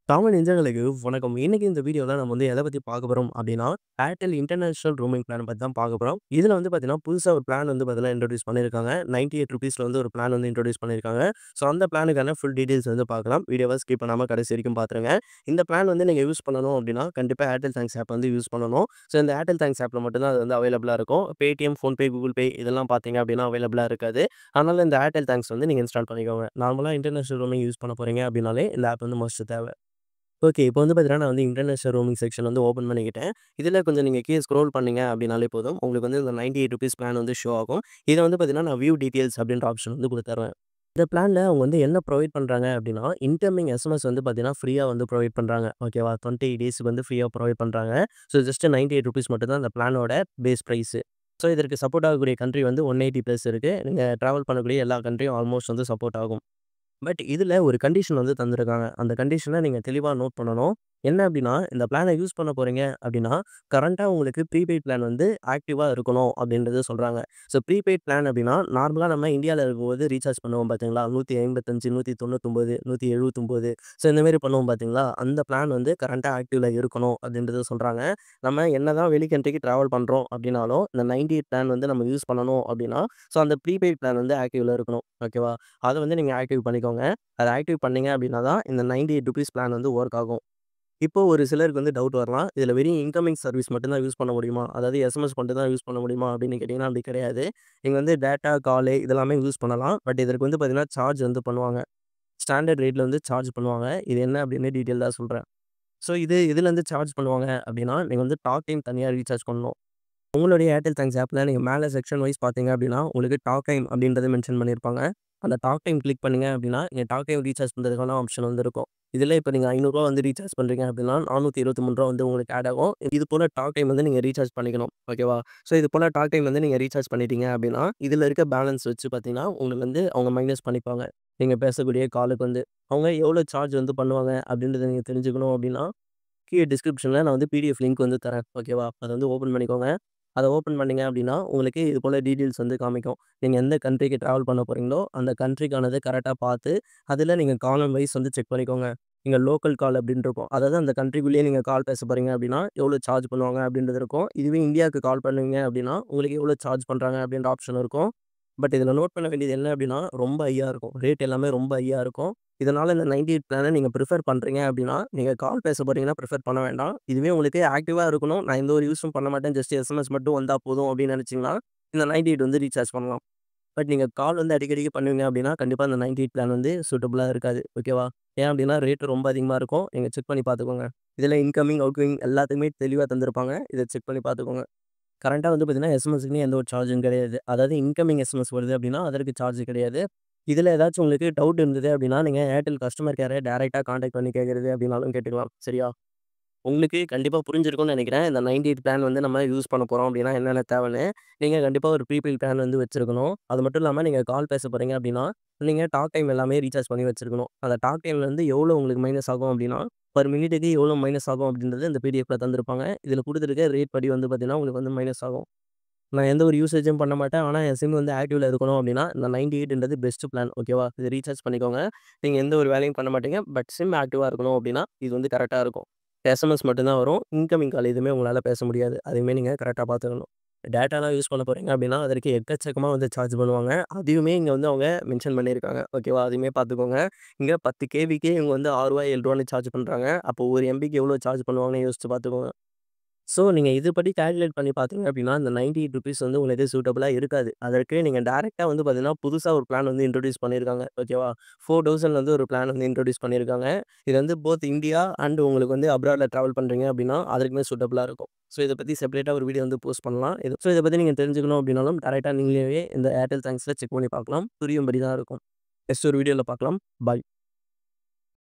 தமிழ் நெஞ்சங்களுக்கு வணக்கம். இன்னைக்கு இந்த வீடியோல நம்ம வந்து எத பத்தி பார்க்க போறோம் அப்டின்னா, ஏர்டெல் இன்டர்நேஷனல் ரோமிங் பிளான் பத்தி தான் பார்க்க போறோம். இதுல வந்து பார்த்தீங்கன்னா, புதுசா ஒரு பிளான் வந்து பார்த்தீங்கன்னா இன்ட்ரோடியூஸ் பண்ணியிருக்காங்க. ₹98ல வந்து ஒரு பிளான் வந்து இன்ட்ரோடியூஸ் பண்ணியிருக்காங்க. ஸோ அந்த பிளானுக்கான ஃபுல் டீட்டெயில்ஸ் வந்து பார்க்கலாம். வீடியோவ ஸ்கிப் பண்ணாம கடைசி வரைக்கும் பார்த்துருங்க. இந்த பிளான் வந்து நீங்க யூஸ் பண்ணணும் அப்டின்னா, கண்டிப்பா ஏர்டெல் தேங்க்ஸ் ஆப் வந்து யூஸ் பண்ணணும். ஸோ இந்த ஏர்டெல் தேங்க்ஸ் ஆப்ல மட்டும் தான் அது வந்து அவைலபிளா இருக்கும். Paytm, PhonePe, Google Pay இதெல்லாம் பார்த்தீங்க அப்டின்னா அவைலபிளா இருக்காது. அதனால இந்த ஏர்டெல் தேங்க்ஸ் வந்து நீங்க இன்ஸ்டால் பண்ணிக்கோங்க. நார்மலா இன்டர்நேஷனல் ரோமிங் யூஸ் பண்ண போறீங்க அப்டின்னாலே இந்த ஆப் வந்து மஸ்ட் தேவ. ஓகே. இப்போ வந்து பார்த்தீங்கன்னா, நான் வந்து இன்டர்நேஷனல் ரோமிங் செக்ஷன் வந்து ஓப்பன் பண்ணிக்கிட்டேன். இதில கொஞ்சம் நீங்க கீழ ஸ்க்ரோல் பண்ணீங்க அப்படின்னாலே போதும். உங்களுக்கு வந்து இந்த ₹98 பிளான் வந்து ஷோ ஆகும். இத வந்து பார்த்தீங்கன்னா, நான் வியூ டீட்டெயில்ஸ் அப்படின்ற ஆப்ஷன் வந்து குடுத்துருவேன். இந்த பிளான்ல அவங்க வந்து என்ன புரொவைட் பண்றாங்க அப்படின்னா, இன்கமிங் எஸ்எம்எஸ் வந்து பார்த்தீங்கன்னா, ஃப்ரீயா வந்து புரொவைட் பண்றாங்க. ஓகேவா? 20 டேஸ்க்கு வந்து ஃப்ரீயா புரொவைட் பண்றாங்க. ஸோ ஜஸ்ட் ₹98 மட்டும் தான் இந்த பிளானோட பேஸ் பிரைஸு. ஸோ இதற்கு சப்போர்ட் ஆகக்கூடிய கண்ட்ரி வந்து 180 பிளஸ் இருக்கு. நீங்க டிராவல் பண்ணக்கூடிய எல்லா கண்ட்ரியும் ஆல்மோஸ்ட் வந்து சப்போர்ட் ஆகும். பட் இதுல ஒரு கண்டிஷன் வந்து தந்திருக்காங்க. அந்த கண்டிஷன நீங்க தெளிவா நோட் பண்ணணும். என்ன அப்டின்னா, இந்த பிளான யூஸ் பண்ண போறீங்க அப்டின்னா, கரண்ட்டா உங்களுக்கு ப்ரீபெய்ட் பிளான் வந்து ஆக்டிவா இருக்கணும் அப்டின்றத சொல்றாங்க. ஸோ ப்ரீபெய்ட் பிளான் அப்டின்னா, நார்மலா நம்ம இந்தியால இருக்கும்போது ரீசார்ஜ் பண்ணுவோம் பார்த்தீங்களா? 155, 199, 179 ஸோ இந்த மாரி பண்ணுவோம் பார்த்தீங்களா? அந்த பிளான் வந்து கரண்ட்டா ஆக்டிவ்ல இருக்கணும் அப்டின்றத சொல்றாங்க. நம்ம என்னதான் வெளி கண்ட்ரிக்கு டிராவல் பண்றோம் அப்டின்னாலும், இந்த 98 பிளான் வந்து நம்ம யூஸ் பண்ணணும் அப்டின்னா, ஸோ அந்த ப்ரீபெய்ட் பிளான் வந்து ஆக்டிவ்ல இருக்கணும். ஓகேவா? அத வந்து நீங்க ஆக்டிவ் பண்ணிக்கோங்க. அத ஆக்டிவ் பண்ணீங்க அப்டின்னா தான் இந்த ₹98 பிளான் வந்து வொர்க் ஆகும். இப்போ ஒரு சிலருக்கு வந்து டவுட் வரலாம். இதுல வெறும் இன்கமிங் சர்வீஸ் மட்டும் தான் யூஸ் பண்ண முடியுமா? அதாவது எஸ்எம்எஸ் மட்டும் தான் யூஸ் பண்ண முடியுமா? அப்டின்னு கேட்டீங்கன்னா, அப்டி கிடையாது. நீங்க வந்து டேட்டா, காலு இதெல்லாமே யூஸ் பண்ணலாம். பட் இதற்கு வந்து பார்த்தீங்கன்னா, சார்ஜ் வந்து பண்ணுவாங்க. ஸ்டாண்டர்ட் ரேட்ல வந்து சார்ஜ் பண்ணுவாங்க. இது என்ன அப்டின்னு டீட்டெயில்டா சொல்றேன். ஸோ இது எதுலருந்து சார்ஜ் பண்ணுவாங்க அப்டின்னா, நீங்க வந்து டாக் டைம் தனியா ரீசார்ஜ் பண்ணணும். உங்களுடைய ஏர்டெல் தேங்க்ஸ் ஆப்ல நீங்க மேல செக்ஷன் வைஸ் பார்த்தீங்க அப்டின்னா, உங்களுக்கு டாக் டைம் அப்டின்றத மென்ஷன் பண்ணியிருப்பாங்க. அந்த டாக் டைம் கிளிக் பண்ணீங்க அப்டின்னா, நீங்க டாக் டைம் ரீசார்ஜ் பண்றதுக்கான ஆப்ஷன் வந்து இருக்கும். இதில இப்ப நீங்க ₹500 வந்து ரீசார்ஜ் பண்றீங்க அப்டின்னா, ₹423 வந்து உங்களுக்கு ஆட் ஆகும். இது போல டாக் டைம் வந்து நீங்க ரீசார்ஜ் பண்ணிக்கணும். ஓகேவா? ஸோ இது போல டாக் டைம் வந்து நீங்க ரீசார்ஜ் பண்ணிட்டீங்க அப்டின்னா, இதில இருக்க பேலன்ஸ் வச்சு பார்த்தீங்கன்னா, உங்களுக்கு வந்து அவங்க மைனஸ் பண்ணிப்பாங்க. நீங்க பேசக்கூடிய காலுக்கு வந்து. அவங்க எவ்வளோ சார்ஜ் வந்து பண்ணுவாங்க அப்டின்றத நீங்க தெரிஞ்சுக்கணும் அப்டின்னா, கீழ டிஸ்கிரிப்ஷன்ல நான் வந்து பிடிஎஃப் லிங்க் வந்து தரேன். ஓகேவா? அத வந்து ஓப்பன் பண்ணிக்கோங்க. அத ஓப்பன் பண்ணீங்க அப்டின்னா, உங்களுக்கு இது போல டீட்டெயில்ஸ் வந்து காமிக்கும். நீங்க எந்த கண்ட்ரிக்கு டிராவல் பண்ண போறீங்களோ, அந்த கண்ட்ரிக்கானத கரெக்ட்டா பார்த்து, அதில நீங்க காலம் வைஸ் வந்து செக் பண்ணிக்கோங்க. நீங்க லோக்கல் கால் அப்டின்னு இருக்கும். அதாவது அந்த கண்ட்ரிக்குள்ளேயே நீங்க கால் பேச போறீங்க அப்டின்னா, எவ்வளோ சார்ஜ் பண்ணுவாங்க அப்டின்றது இருக்கும். இதுவே இந்தியாவுக்கு கால் பண்ணுவீங்க அப்டின்னா, உங்களுக்கு எவ்வளோ சார்ஜ் பண்றாங்க அப்டின்ற ஆப்ஷன் இருக்கும். பட் இதில நோட் பண்ண வேண்டியது என்ன அப்டின்னா, ரொம்ப ஹையா இருக்கும். ரேட் எல்லாமே ரொம்ப ஹையா இருக்கும். இதனால இந்த 98 பிளான நீங்க பிரிஃபர் பண்றீங்க அப்டின்னா, நீங்க கால் பேச போறீங்கன்னா பிரிஃபர் பண்ண வேண்டாம். இதுவே உங்களுக்கு ஆக்டிவா இருக்கணும். நான் எந்த ஒரு யூஸும் பண்ண மாட்டேன். ஜஸ்ட் எஸ்எம்எஸ் மட்டும் வந்தா போதும் அப்டின்னு நெனச்சீங்கன்னா, இந்த 98 வந்து ரீசார்ஜ் பண்ணலாம். பட் நீங்க கால் வந்து அடிக்கடிக்கு பண்ணுவீங்க அப்டின்னா, கண்டிப்பா இந்த 98 பிளான் வந்து சூட்டபிளா இருக்காது. ஓகேவா? ஏன் அப்டின்னா ரேட் ரொம்ப அதிகமா இருக்கும். நீங்க செக் பண்ணி பார்த்துக்கோங்க. இதுல இன்கமிங், அவுட்கோயிங் எல்லாத்துக்குமே தெளிவா தந்திருப்பாங்க. இத செக் பண்ணி பார்த்துக்கோங்க. கரண்ட்டா வந்து பார்த்தீங்கன்னா, எஸ்எம்எஸ்க்குன்னு எந்த ஒரு சார்ஜும் கிடையாது. அதாவது இன்கமிங் எஸ்எம்எஸ் வருது அப்டின்னா, அதற்கு சார்ஜ் கிடையாது. இதுல ஏதாச்சும் உங்களுக்கு டவுட் இருந்தது அப்டின்னா, நீங்க ஏர்டெல் கஸ்டமர் கேர டைரக்ட்டா கான்டாக்ட் பண்ணி கேட்கறது அப்டின்னாலும் கேட்டுக்கலாம். சரியா? உங்களுக்கு கண்டிப்பா புரிஞ்சிருக்கும்னு நெனைக்கிறேன். இந்த 98 பிளான் வந்து நம்ம யூஸ் பண்ண போறோம் அப்டின்னா, என்னென்ன தேவைன்னு. நீங்க கண்டிப்பா ஒரு ப்ரீபெய்ட் பிளான் வந்து வச்சிருக்கணும். அது மட்டும் இல்லாம நீங்க கால் பேச போறீங்க அப்டின்னா, நீங்க டாக் டைம் எல்லாமே ரீசார்ஜ் பண்ணி வச்சிருக்கணும். அந்த டாக் டைம்ல இருந்து எவ்வளோ உங்களுக்கு மைனஸ் ஆகும் அப்டின்னா, பெர் மினிட்டுக்கு எவ்வளோ மைனஸ் ஆகும் அப்டின்றது இந்த பிடிஎஃப்ல தந்திருப்பாங்க. இதுல குடுத்திருக்க ரேட் படி வந்து பார்த்தீங்கன்னா, உங்களுக்கு வந்து மைனஸ் ஆகும். நான் எந்த ஒரு யூசேஜும் பண்ண மாட்டேன். ஆனா, என் சிம் வந்து ஆக்டிவ்ல இருக்கணும் அப்டின்னா, இந்த 98ன்றது பெஸ்ட் பிளான். ஓகேவா? இத ரீசார்ஜ் பண்ணிக்கோங்க. நீங்க எந்த ஒரு வேலையும் பண்ண மாட்டீங்க. பட் சிம் ஆக்டிவா இருக்கணும் அப்டின்னா, இது வந்து கரெக்ட்டா இருக்கும். எஸ்எம்எஸ் மட்டும் தான் வரும். இன்கமிங் கால் எதுவுமே உங்களால பேச முடியாது. அதையுமே நீங்க கரெக்ட்டா பார்த்துக்கணும். டேட்டாலாம் யூஸ் பண்ண போறீங்க அப்டின்னா, அதற்கு எக்கச்சக்கமா வந்து சார்ஜ் பண்ணுவாங்க. அதையுமே இங்க வந்து அவங்க மென்ஷன் பண்ணியிருக்காங்க. ஓகேவா? அதையுமே பார்த்துக்கோங்க. இங்க 10 கேபிக்கே இவங்க வந்து ரூ. 6 ரூ. 7ன்னு சார்ஜ் பண்றாங்க. அப்போ 1 எம்பிக்கு எவ்வளோ சார்ஜ் பண்ணுவாங்கன்னு யோசிச்சு பார்த்துக்கோங்க. ஸோ, நீங்க இதுபடி கால்குலேட் பண்ணி பார்த்தீங்க அப்டின்னா, இந்த ₹98 வந்து உங்களுக்கு சூட்டபிளா இருக்காது. அதற்கு நீங்க டைரக்ட்டா வந்து பார்த்தீங்கன்னா, புதுசா ஒரு பிளான் வந்து இன்ட்ரோடியூஸ் பண்ணியிருக்காங்க. ஓகேவா? 4000 வந்து ஒரு பிளான் வந்து இன்ட்ரோடியூஸ் பண்ணியிருக்காங்க. இது வந்து போத் இந்தியா அண்ட் உங்களுக்கு வந்து அப்ராட்ல டிராவல் பண்றீங்க அப்டின்னா, அதற்குமே சூட்டபிளா இருக்கும். ஸோ, இத பத்தி செப்பரேட்டா ஒரு வீடியோ வந்து போஸ்ட் பண்ணலாம். இத பத்தி நீங்க தெரிஞ்சுக்கணும் அப்டின்னாலும், டைரக்ட்டா நீங்களே இந்த ஏர்டெல் தேங்க்ஸ்ல செக் பண்ணி பார்க்கலாம். புரியும்படி தான் இருக்கும். நெக்ஸ்ட் ஒரு வீடியோல பார்க்கலாம். பாய்.